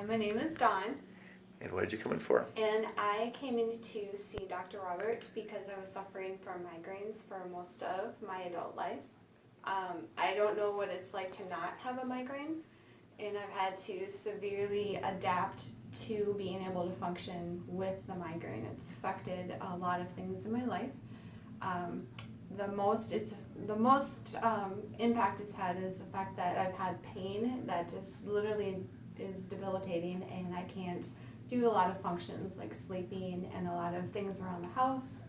My name is Dawn, And what did you come in for? and I came in to see Dr. Robert because I was suffering from migraines for most of my adult life. I don't know what it's like to not have a migraine, and I've had to severely adapt to being able to function with the migraine. It's affected a lot of things in my life. The most impact it's had is the fact that I've had pain that just literally is debilitating, and I can't do a lot of functions like sleeping and a lot of things around the house.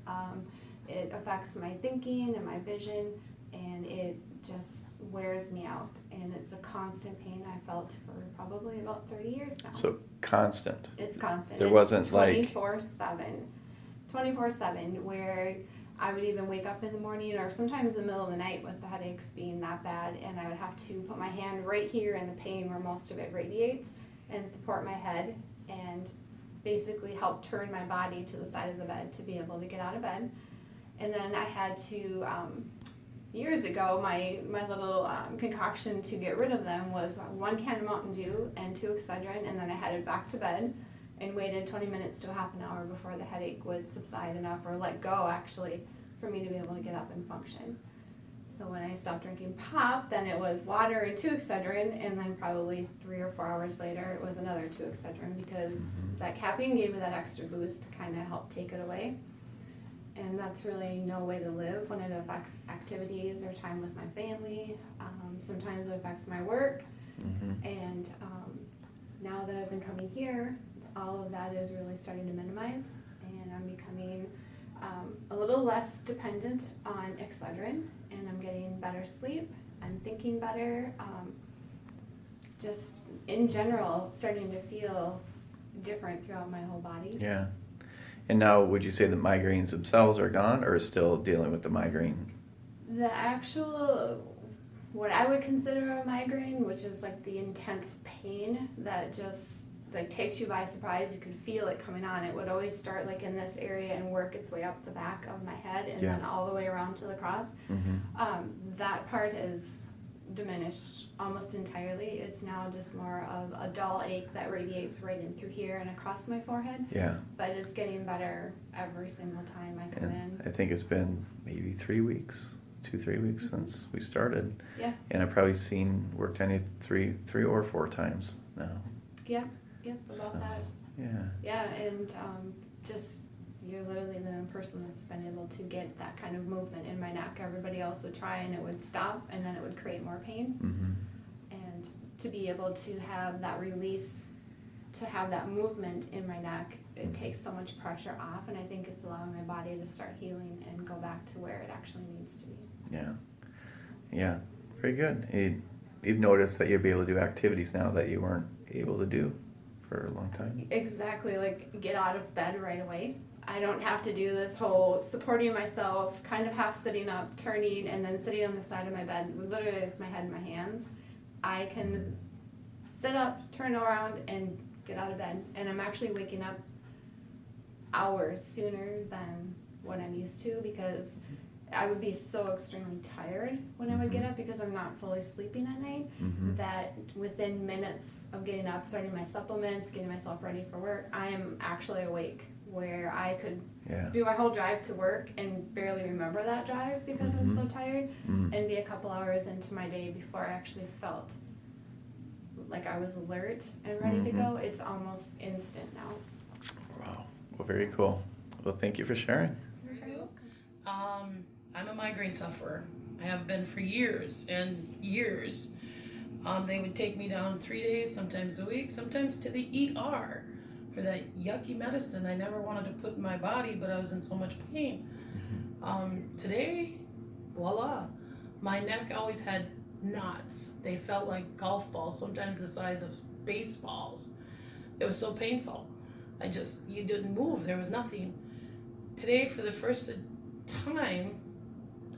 It affects my thinking and my vision, and it just wears me out, and it's a constant pain I felt for probably about 30 years now. So constant. It's constant. There It's wasn't 24/7 where I would even wake up in the morning or sometimes in the middle of the night with the headaches being that bad, and I would have to put my hand right here in the pain where most of it radiates and support my head and basically help turn my body to the side of the bed to be able to get out of bed. And then I had to, years ago, my little concoction to get rid of them was 1 can of Mountain Dew and 2 Excedrin, and then I headed back to bed and waited 20 minutes to half an hour before the headache would subside enough or let go actually for me to be able to get up and function. So when I stopped drinking pop, then it was water and 2 Excedrin, and then probably 3 or 4 hours later it was another 2 Excedrin because that caffeine gave me that extra boost to kind of help take it away. And that's really no way to live when it affects activities or time with my family. Sometimes it affects my work. And now that I've been coming here, all of that is really starting to minimize, and I'm becoming a little less dependent on Excedrin, and I'm getting better sleep. I'm thinking better. Just in general, starting to feel different throughout my whole body. Yeah. And now, would you say the migraines themselves are gone, or still dealing with the migraine? The actual, what I would consider a migraine, which is like the intense pain that just like takes you by surprise, you can feel it coming on. It would always start like in this area and work its way up the back of my head and then all the way around to the cross. That part is diminished almost entirely. It's now just more of a dull ache that radiates right in through here and across my forehead. Yeah. But it's getting better every single time I come in. I think it's been maybe 3 weeks, 2-3 weeks since we started. Yeah. And I've probably worked on you three or 4 times now. Yep, about So, that. Yeah. Yeah, and just you're literally the only person that's been able to get that kind of movement in my neck. Everybody else would try and it would stop, and then it would create more pain. And to be able to have that release, to have that movement in my neck, it takes so much pressure off, and I think it's allowing my body to start healing and go back to where it actually needs to be. Yeah. Very good. You've noticed that you'll be able to do activities now that you weren't able to do for a long time. Exactly, like get out of bed right away. I don't have to do this whole supporting myself, kind of half sitting up, turning, and then sitting on the side of my bed, literally with my head in my hands. I can sit up, turn around, and get out of bed. And I'm actually waking up hours sooner than what I'm used to, because I would be so extremely tired when I would get up because I'm not fully sleeping at night, that within minutes of getting up, starting my supplements, getting myself ready for work, I am actually awake, where I could do my whole drive to work and barely remember that drive because I'm so tired, and be a couple hours into my day before I actually felt like I was alert and ready to go. It's almost instant now. Wow. Well, very cool. Well, thank you for sharing. I'm a migraine sufferer. I have been for years and years. They would take me down 3 days, sometimes a week, sometimes to the ER for that yucky medicine I never wanted to put in my body, but I was in so much pain. Today, voila, my neck always had knots. They felt like golf balls, sometimes the size of baseballs. It was so painful. You didn't move, there was nothing. Today, for the first time,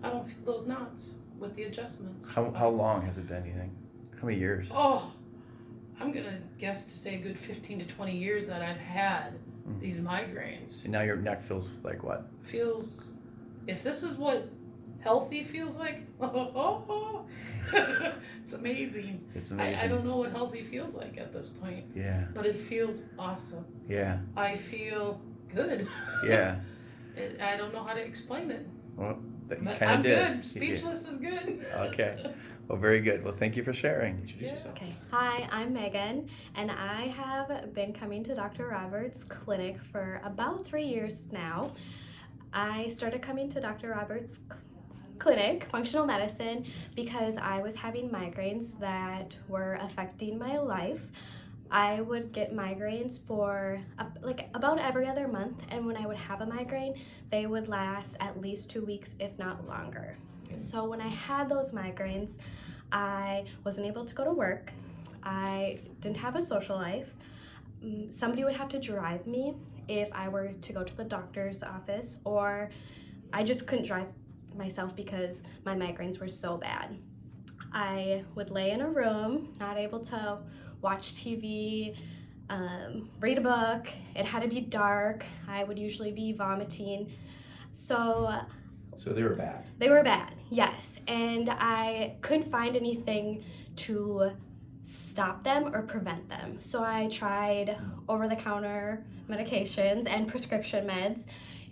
I don't feel those knots with the adjustments. How long has it been, you think? How many years? Oh, I'm going to guess to say a good 15 to 20 years that I've had these migraines. And now your neck feels like what? Feels, if this is what healthy feels like. It's amazing. It's amazing. I don't know what healthy feels like at this point, Yeah. but it feels awesome. Yeah. I feel good. Yeah. I don't know how to explain it. Well, you But kind I'm of did. good. Speechless is good. Okay. Well, very good. Well, thank you for sharing. Introduce Yeah. yourself. Okay. Hi, I'm Megan, and I have been coming to Dr. Roberts' clinic for about 3 years now. I started coming to Dr. Roberts' clinic, functional medicine, because I was having migraines that were affecting my life. I would get migraines for about every other month, and when I would have a migraine, they would last at least 2 weeks, if not longer. So when I had those migraines, I wasn't able to go to work. I didn't have a social life. Somebody would have to drive me if I were to go to the doctor's office, or I just couldn't drive myself because my migraines were so bad. I would lay in a room, not able to watch TV, read a book. It had to be dark. I would usually be vomiting. So they were bad. they were bad, yes. And I couldn't find anything to stop them or prevent them. So I tried over-the-counter medications and prescription meds,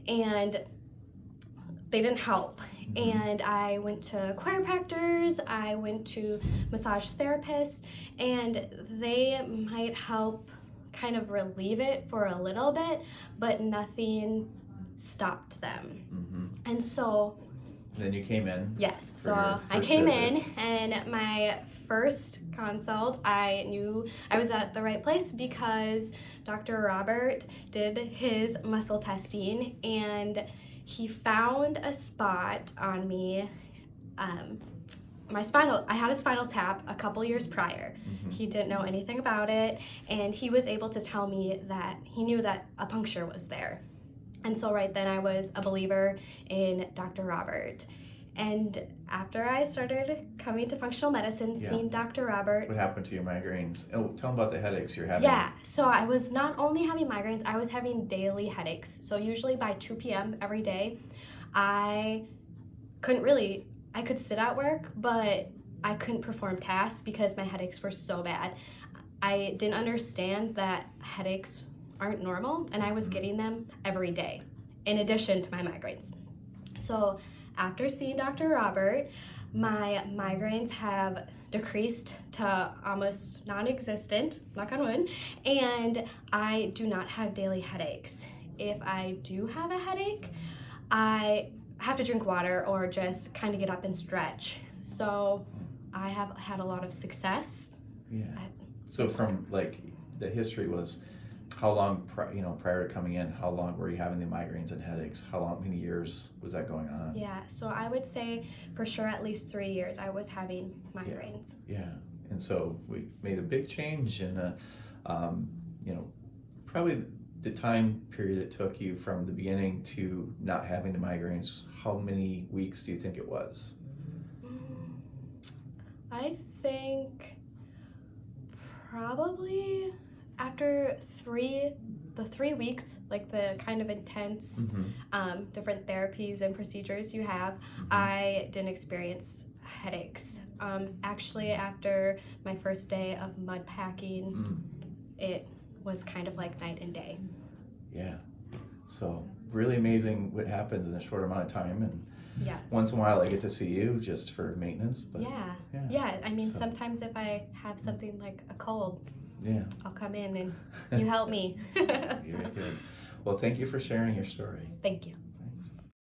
and they didn't help. And I went to chiropractors, I went to massage therapists, and they might help kind of relieve it for a little bit, but nothing stopped them. Mm-hmm. And so Then you came in. yes, For so your I first came visit. in, and my first consult, I knew I was at the right place because Dr. Robert did his muscle testing, and he found a spot on me. I had a spinal tap a couple years prior. Mm-hmm. He didn't know anything about it, and he was able to tell me that he knew that a puncture was there. And so right then I was a believer in Dr. Robert. And after I started coming to functional medicine, Yeah. seeing Dr. Robert, What happened to your migraines? Oh, tell them about the headaches you're having. yeah, so I was not only having migraines, I was having daily headaches. So usually by 2 p.m. every day, I could sit at work, but I couldn't perform tasks because my headaches were so bad. I didn't understand that headaches aren't normal, and I was getting them every day in addition to my migraines. So after seeing Dr. Robert, my migraines have decreased to almost non-existent, knock on wood, and I do not have daily headaches. If I do have a headache, I have to drink water or just kind of get up and stretch. So I have had a lot of success. Yeah. So from like the history was, how long prior to coming in, how long were you having the migraines and headaches? Many years was that going on? Yeah, so I would say for sure at least 3 years I was having migraines. Yeah. And so we made a big change in probably the time period it took you from the beginning to not having the migraines. How many weeks do you think it was? I think probably after the 3 weeks, like the kind of intense different therapies and procedures you have, I didn't experience headaches. Actually, after my first day of mud packing, it was kind of like night and day. Yeah. So really amazing what happens in a short amount of time, and Yes. once in a while I get to see you just for maintenance. But Yeah. I mean, So- sometimes if I have something like a cold, yeah. I'll come in and you help me. Very good. Well, thank you for sharing your story. Thank you.